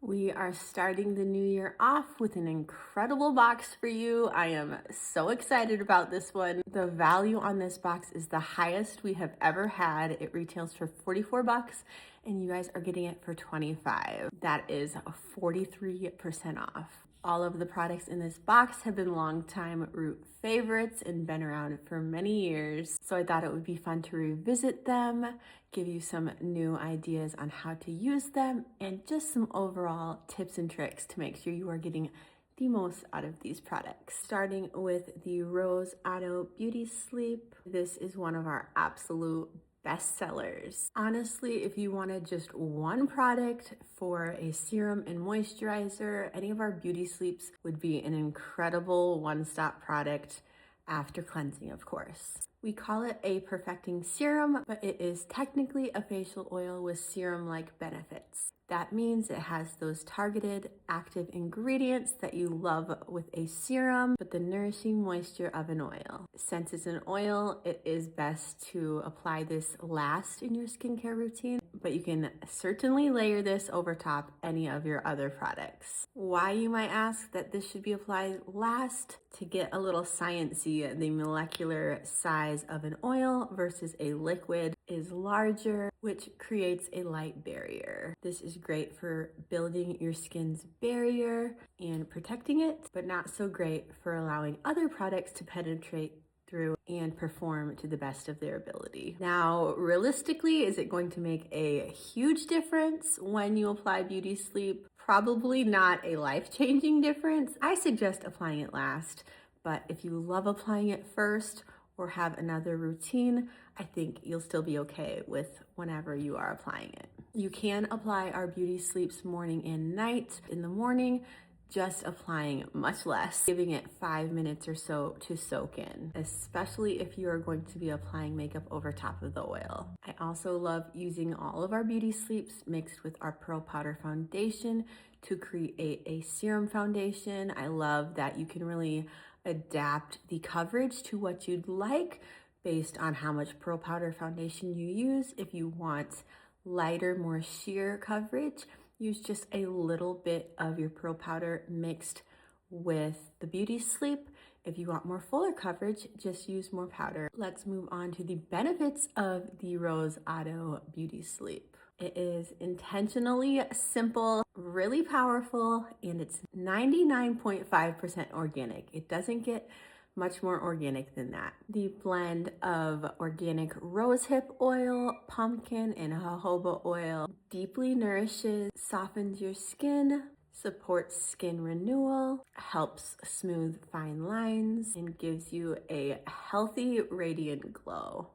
We are starting the new year off with an incredible box for you. I am so excited about this one. The value on this box is the highest we have ever had. It retails for 44 bucks and you guys are getting it for 25. That is 43% off. All of the products in this box have been longtime Root favorites and been around for many years. So I thought it would be fun to revisit them, give you some new ideas on how to use them, and just some overall tips and tricks to make sure you are getting the most out of these products. Starting with the Rose Auto Beauty Sleep. This is one of our absolute best sellers. Honestly, if you wanted just one product for a serum and moisturizer, any of our beauty sleeps would be an incredible one-stop product after cleansing, of course. We call it a perfecting serum, but it is technically a facial oil with serum-like benefits. That means it has those targeted active ingredients that you love with a serum, but the nourishing moisture of an oil. Since it's an oil, it is best to apply this last in your skincare routine, but you can certainly layer this over top any of your other products. Why, you might ask, that this should be applied last? To get a little sciencey, the molecular size of an oil versus a liquid is larger, which creates a light barrier. This is great for building your skin's barrier and protecting it, but not so great for allowing other products to penetrate through and perform to the best of their ability. Now, realistically, is it going to make a huge difference when you apply Beauty Sleep? Probably not a life-changing difference. I suggest applying it last, but if you love applying it first or have another routine, I think you'll still be okay with whenever you are applying it. You can apply our Beauty Sleeps morning and night. In the morning, just applying much less, giving it 5 minutes or so to soak in, especially if you are going to be applying makeup over top of the oil. I also love using all of our Beauty Sleeps mixed with our Pearl Powder Foundation to create a serum foundation. I love that you can really adapt the coverage to what you'd like based on how much Pearl Powder Foundation you use. If you want lighter, more sheer coverage, use just a little bit of your Pearl Powder mixed with the Beauty Sleep. If you want more fuller coverage, just use more powder. Let's move on to the benefits of the Rose Auto Beauty Sleep. It is intentionally simple, really powerful, and it's 99.5% organic. It doesn't get much more organic than that. The blend of organic rosehip oil, pumpkin, and jojoba oil deeply nourishes, softens your skin, supports skin renewal, helps smooth fine lines, and gives you a healthy, radiant glow.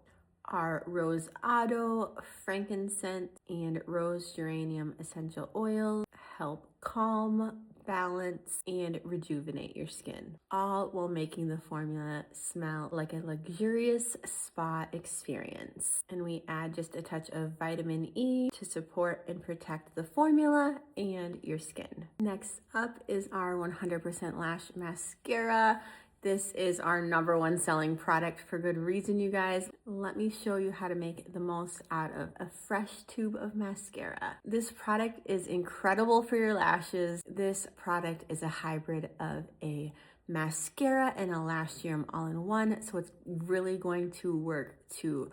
Our Rose Auto, frankincense, and rose geranium essential oils help calm, balance, and rejuvenate your skin, all while making the formula smell like a luxurious spa experience. And we add just a touch of vitamin E to support and protect the formula and your skin. Next up is our 100% Lash Mascara. This is our #1 selling product for good reason, you guys. Let me show you how to make the most out of a fresh tube of mascara. This product is incredible for your lashes. This product is a hybrid of a mascara and a lash serum all in one, so it's really going to work to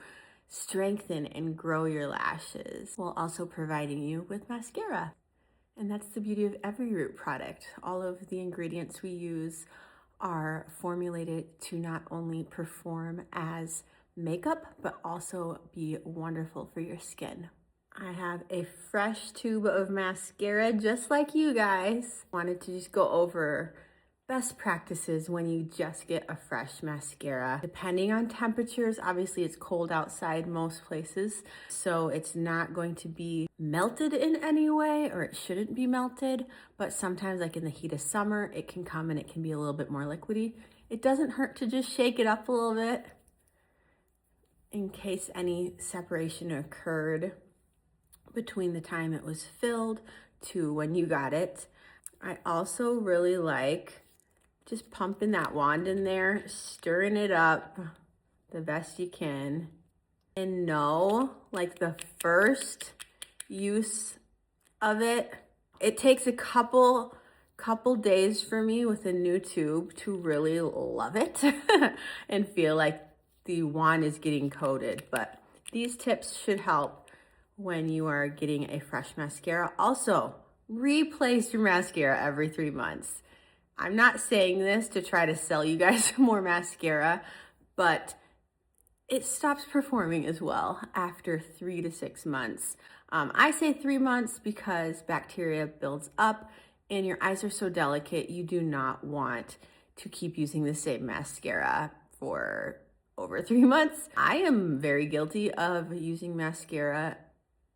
strengthen and grow your lashes while also providing you with mascara. And that's the beauty of every Root product. All of the ingredients we use are formulated to not only perform as makeup, but also be wonderful for your skin. I have a fresh tube of mascara just like you guys. Wanted to just go over best practices when you just get a fresh mascara. Depending on temperatures, obviously it's cold outside most places, so it's not going to be melted in any way, or it shouldn't be melted, but sometimes like in the heat of summer, it can come and it can be a little bit more liquidy. It doesn't hurt to just shake it up a little bit in case any separation occurred between the time it was filled to when you got it. I also really like just pumping that wand in there, stirring it up the best you can. And know, like the first use of it It takes a couple days for me with a new tube to really love it and feel like the wand is getting coated. But these tips should help when you are getting a fresh mascara. Also, replace your mascara every 3 months. I'm not saying this to try to sell you guys more mascara, but it stops performing as well after 3 to 6 months. I say 3 months because bacteria builds up and your eyes are so delicate, you do not want to keep using the same mascara for over 3 months. I am very guilty of using mascara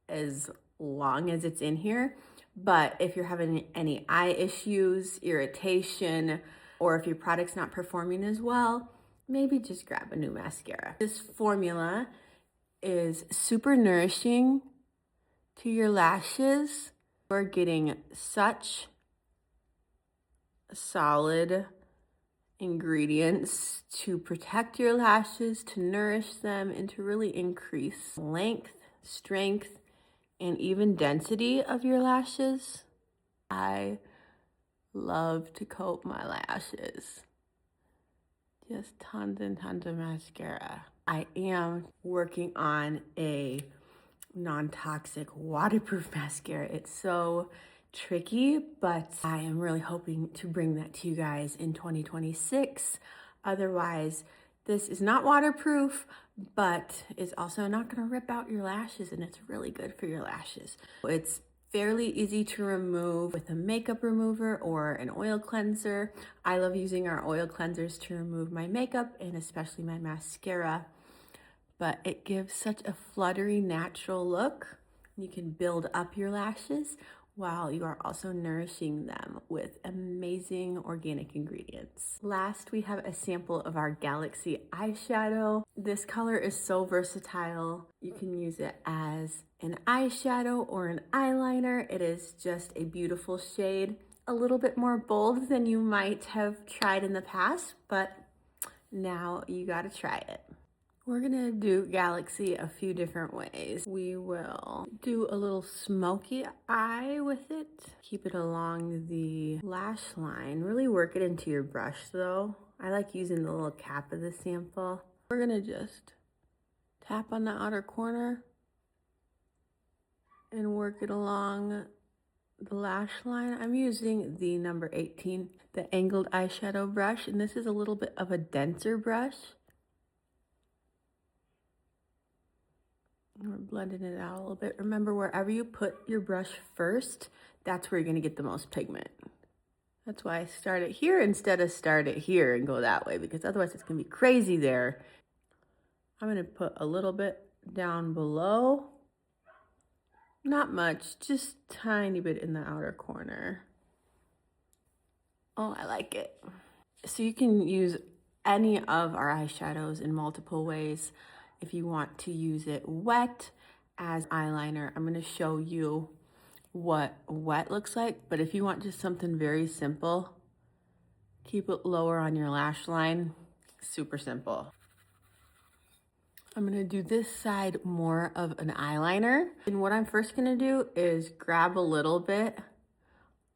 as long as it's in here, but if you're having any eye issues, irritation, or if your product's not performing as well, maybe just grab a new mascara. This formula is super nourishing to your lashes. We're getting such solid ingredients to protect your lashes, to nourish them, and to really increase length, strength, and even density of your lashes. I love to coat my lashes. Just tons and tons of mascara. I am working on a non-toxic waterproof mascara. It's so tricky, but I am really hoping to bring that to you guys in 2026. Otherwise, this is not waterproof, but it's also not going to rip out your lashes, and it's really good for your lashes. It's fairly easy to remove with a makeup remover or an oil cleanser. I love using our oil cleansers to remove my makeup and especially my mascara, but it gives such a fluttery, natural look. You can build up your lashes while you are also nourishing them with amazing organic ingredients. Last, we have a sample of our Galaxy eyeshadow. This color is so versatile. You can use it as an eyeshadow or an eyeliner. It is just a beautiful shade, a little bit more bold than you might have tried in the past, but now you gotta try it. We're gonna do Galaxy a few different ways. We will do a little smoky eye with it. Keep it along the lash line. Really work it into your brush though. I like using the little cap of the sample. We're gonna just tap on the outer corner and work it along the lash line. I'm using the number 18, the angled eyeshadow brush, and this is a little bit of a denser brush. We're blending it out a little bit. Remember, wherever you put your brush first, that's where you're gonna get the most pigment. That's why I start it here instead of start it here and go that way, because otherwise it's gonna be crazy there. I'm gonna put a little bit down below. Not much, just tiny bit in the outer corner. Oh, I like it. So you can use any of our eyeshadows in multiple ways. If you want to use it wet as eyeliner, I'm going to show you what wet looks like. But if you want just something very simple, keep it lower on your lash line. Super simple. I'm going to do this side more of an eyeliner. And what I'm first going to do is grab a little bit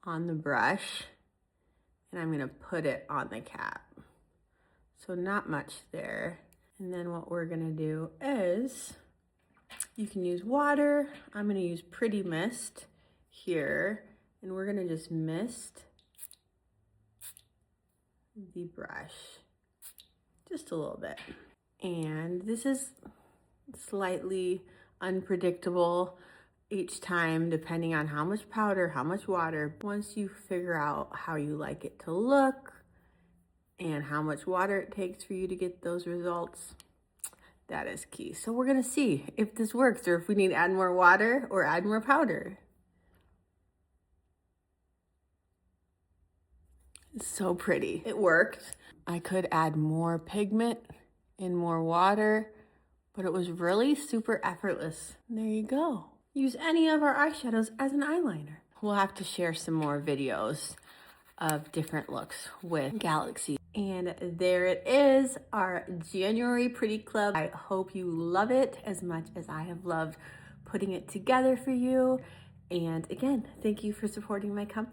on the brush and I'm going to put it on the cap. So not much there. And then what we're gonna do is, you can use water. I'm gonna use Pretty Mist here, and we're gonna just mist the brush, just a little bit. And this is slightly unpredictable each time, depending on how much powder, how much water. Once you figure out how you like it to look, and how much water it takes for you to get those results, that is key. So we're gonna see if this works or if we need to add more water or add more powder. It's so pretty. It worked. I could add more pigment and more water, but it was really super effortless. There you go. Use any of our eyeshadows as an eyeliner. We'll have to share some more videos of different looks with Galaxy. And there it is, our January Pretty Club. I hope you love it as much as I have loved putting it together for you. And again, thank you for supporting my company.